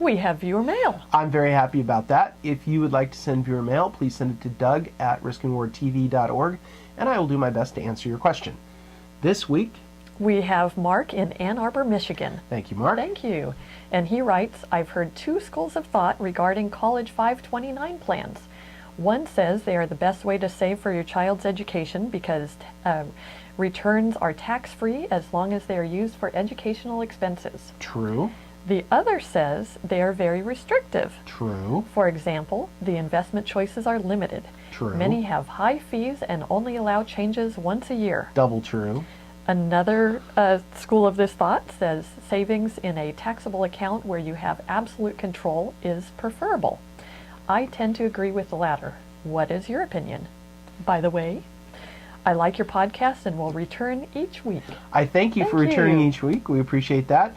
We have viewer mail. I'm very happy about that. If you would like to send viewer mail, please send it to doug@riskandrewardtv.org, and I will do my best to answer your question. This week, we have Mark in Ann Arbor, Michigan. Thank you, Mark. Thank you. And he writes, I've heard two schools of thought regarding college 529 plans. One says they are the best way to save for your child's education because returns are tax-free as long as they are used for educational expenses. True. The other says they are very restrictive. True. For example, the investment choices are limited. True. Many have high fees and only allow changes once a year. Double true. Another school of this thought says savings in a taxable account where you have absolute control is preferable. I tend to agree with the latter. What is your opinion? By the way, I like your podcast and will return each week. I thank you for returning each week. We appreciate that.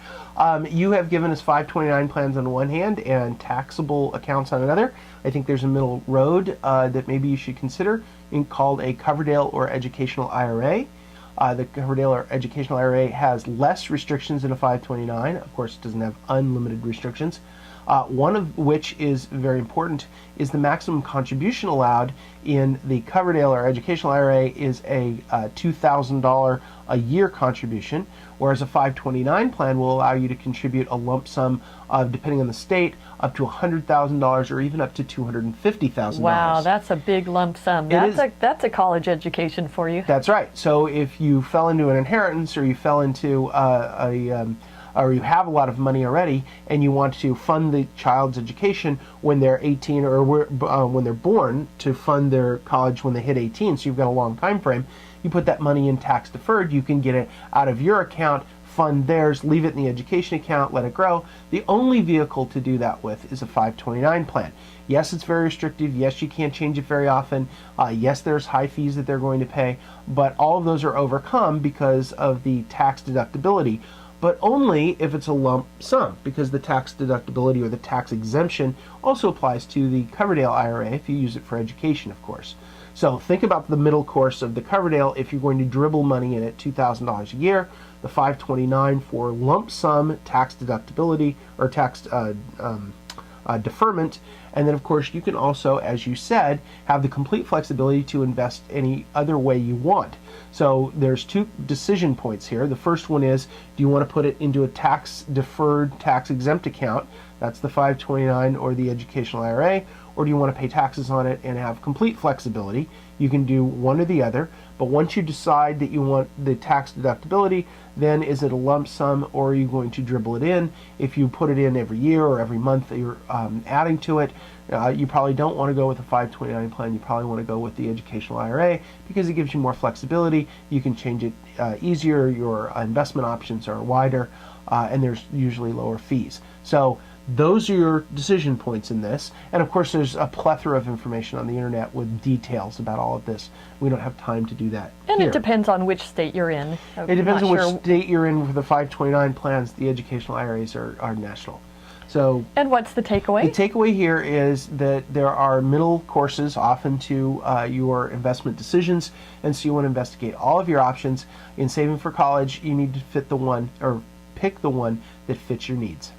You have given us 529 plans on one hand and taxable accounts on another. I think there's a middle road that maybe you should consider called a Coverdell or Educational IRA. The Coverdell or Educational IRA has less restrictions than a 529. Of course, it doesn't have unlimited restrictions. One of which is very important is the maximum contribution allowed in the Coverdell or Educational IRA is a $2,000 a year contribution, whereas a 529 plan will allow you to contribute a lump sum of, depending on the state, up to $100,000 or even up to $250,000. Wow, that's a big lump sum. That's a college education for you. That's right. So if you fell into an inheritance or you fell into or you have a lot of money already and you want to fund the child's education when they're 18 or when they're born, to fund their college when they hit 18, so you've got a long time frame, you put that money in tax deferred. You can get it out of your account, fund theirs, leave it in the education account, let it grow. The only vehicle to do that with is a 529 plan. Yes, it's very restrictive. Yes, you can't change it very often. Yes, there's high fees that they're going to pay, but all of those are overcome because of the tax deductibility. But only if it's a lump sum, because the tax deductibility or the tax exemption also applies to the Coverdell IRA if you use it for education, of course. So think about the middle course of the Coverdell if you're going to dribble money in at $2,000 a year, the 529 for lump sum tax deductibility or tax deferment, and then of course you can also, as you said, have the complete flexibility to invest any other way you want. So there's two decision points here. The first one is, do you want to put it into a tax deferred, tax exempt account? That's the 529 or the Educational IRA. Or do you want to pay taxes on it and have complete flexibility? You can do one or the other, but once you decide that you want the tax deductibility, then is it a lump sum or are you going to dribble it in? If you put it in every year or every month that you're adding to it, you probably don't want to go with a 529 plan. You probably want to go with the Educational IRA because it gives you more flexibility. You can change it easier. Your investment options are wider, and there's usually lower fees. So those are your decision points in this. And of course, there's a plethora of information on the internet with details about all of this. We don't have time to do that And here. it depends on which state you're in. It depends on which state you're in. For the 529 plans, the Educational IRAs are national. So, and what's the takeaway? The takeaway here is that there are middle courses often to your investment decisions, and so you want to investigate all of your options. In saving for college, you need to fit the one or pick the one that fits your needs.